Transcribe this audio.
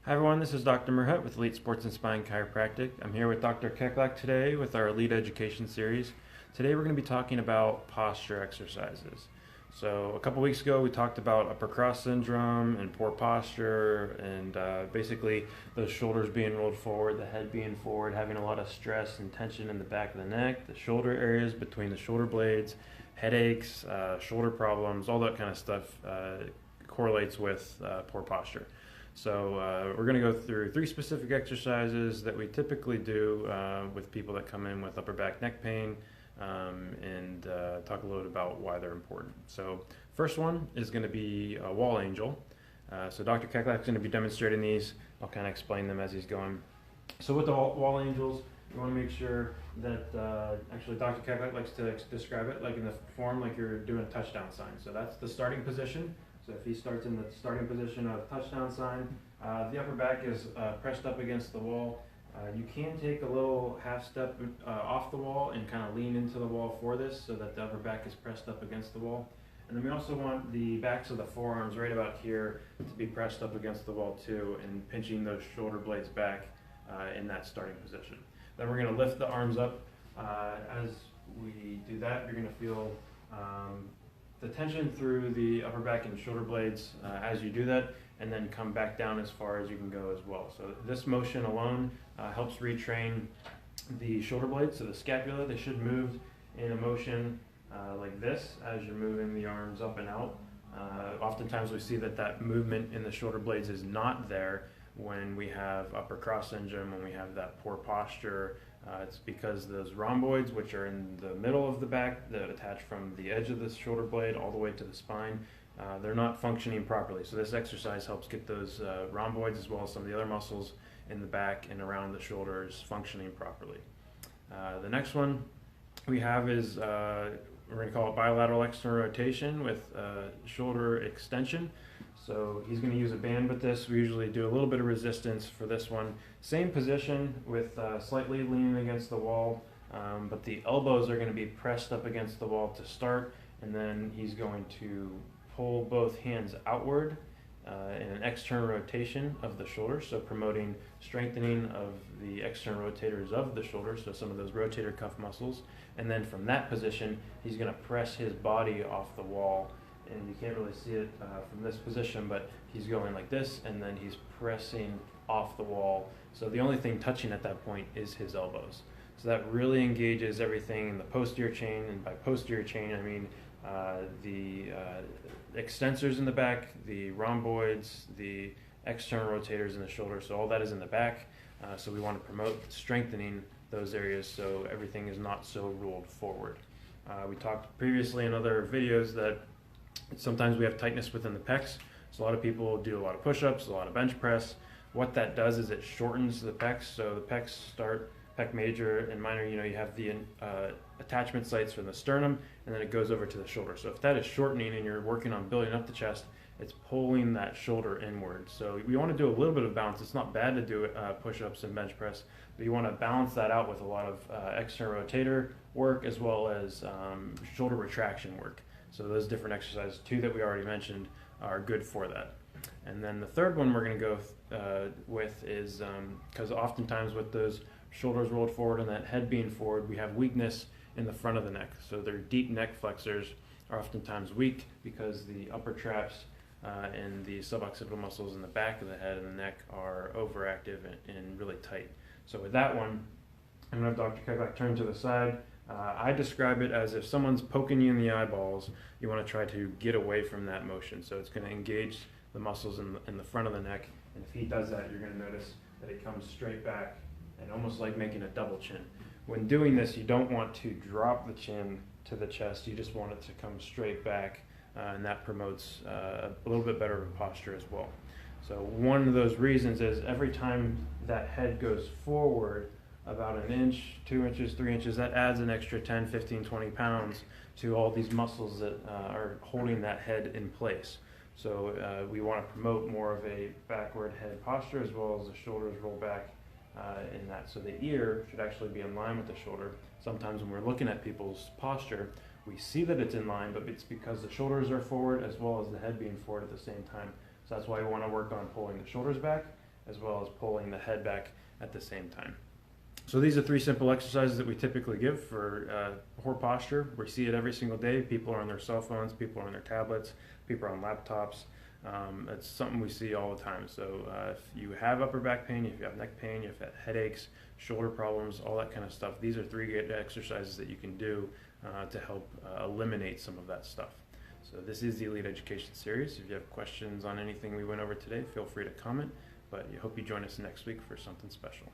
Hi everyone, this is Dr. Merhut with Elite Sports and Spine Chiropractic. I'm here with Dr. Keklak today with our Elite Education series. Today we're going to be talking about posture exercises. So a couple weeks ago we talked about upper cross syndrome and poor posture and basically those shoulders being rolled forward, the head being forward, having a lot of stress and tension in the back of the neck, the shoulder areas between the shoulder blades, headaches, shoulder problems, all that kind of stuff correlates with poor posture. So we're going to go through 3 specific exercises that we typically do with people that come in with upper back neck pain and talk a little bit about why they're important. So first one is going to be a wall angel. So Dr. Keklak is going to be demonstrating these. I'll kind of explain them as he's going. So with the wall angels, you want to make sure that, actually Dr. Keklak likes to describe it like in the form like you're doing a touchdown sign. So that's the starting position. So if he starts in the starting position of touchdown sign, the upper back is pressed up against the wall. You can take a little half step off the wall and kind of lean into the wall for this so that the upper back is pressed up against the wall. And then we also want the backs of the forearms right about here to be pressed up against the wall too, and pinching those shoulder blades back in that starting position. Then we're going to lift the arms up. As we do that, you're going to feel the tension through the upper back and shoulder blades as you do that, and then come back down as far as you can go as well. So this motion alone helps retrain the shoulder blades. So the scapula, they should move in a motion like this as you're moving the arms up and out. Oftentimes we see that movement in the shoulder blades is not there when we have upper cross syndrome, when we have that poor posture. It's because those rhomboids, which are in the middle of the back that attach from the edge of the shoulder blade all the way to the spine, they're not functioning properly. So this exercise helps get those rhomboids as well as some of the other muscles in the back and around the shoulders functioning properly. The next one we have is, we're going to call it bilateral external rotation with shoulder extension. So he's going to use a band with this. We usually do a little bit of resistance for this one. Same position with slightly leaning against the wall, but the elbows are going to be pressed up against the wall to start, and then he's going to pull both hands outward in an external rotation of the shoulder, so promoting strengthening of the external rotators of the shoulder, so some of those rotator cuff muscles. And then from that position, he's going to press his body off the wall. And you can't really see it from this position, but he's going like this, and then he's pressing off the wall. So the only thing touching at that point is his elbows. So that really engages everything in the posterior chain, and by posterior chain I mean the extensors in the back, the rhomboids, the external rotators in the shoulder. So all that is in the back. So we want to promote strengthening those areas so everything is not so rolled forward. We talked previously in other videos that sometimes we have tightness within the pecs. So a lot of people do a lot of push-ups, a lot of bench press. What that does is it shortens the pecs. So the pecs start, pec major and minor, you have the attachment sites from the sternum, and then it goes over to the shoulder. So if that is shortening and you're working on building up the chest, it's pulling that shoulder inward. So we want to do a little bit of balance. It's not bad to do push-ups and bench press, but you want to balance that out with a lot of external rotator work as well as shoulder retraction work. So those different exercises, 2 that we already mentioned, are good for that. And then the third one we're going to go with is, because oftentimes with those shoulders rolled forward and that head being forward, we have weakness in the front of the neck. So their deep neck flexors are oftentimes weak because the upper traps and the suboccipital muscles in the back of the head and the neck are overactive and really tight. So with that one, I'm going to have Dr. Keklak turn to the side. I describe it as if someone's poking you in the eyeballs, you want to try to get away from that motion. So it's going to engage the muscles in the front of the neck, and if he does that, you're going to notice that it comes straight back and almost like making a double chin. When doing this, you don't want to drop the chin to the chest, you just want it to come straight back, and that promotes a little bit better of a posture as well. So one of those reasons is every time that head goes forward about an inch, 2 inches, 3 inches, that adds an extra 10, 15, 20 pounds to all these muscles that are holding that head in place. So we want to promote more of a backward head posture as well as the shoulders roll back in that. So the ear should actually be in line with the shoulder. Sometimes when we're looking at people's posture, we see that it's in line, but it's because the shoulders are forward as well as the head being forward at the same time. So that's why we want to work on pulling the shoulders back as well as pulling the head back at the same time. So these are 3 simple exercises that we typically give for poor posture. We see it every single day. People are on their cell phones, people are on their tablets, people are on laptops. It's something we see all the time. So if you have upper back pain, if you have neck pain, if you have headaches, shoulder problems, all that kind of stuff, these are 3 good exercises that you can do to help eliminate some of that stuff. So this is the Elite Education Series. If you have questions on anything we went over today, feel free to comment, but I hope you join us next week for something special.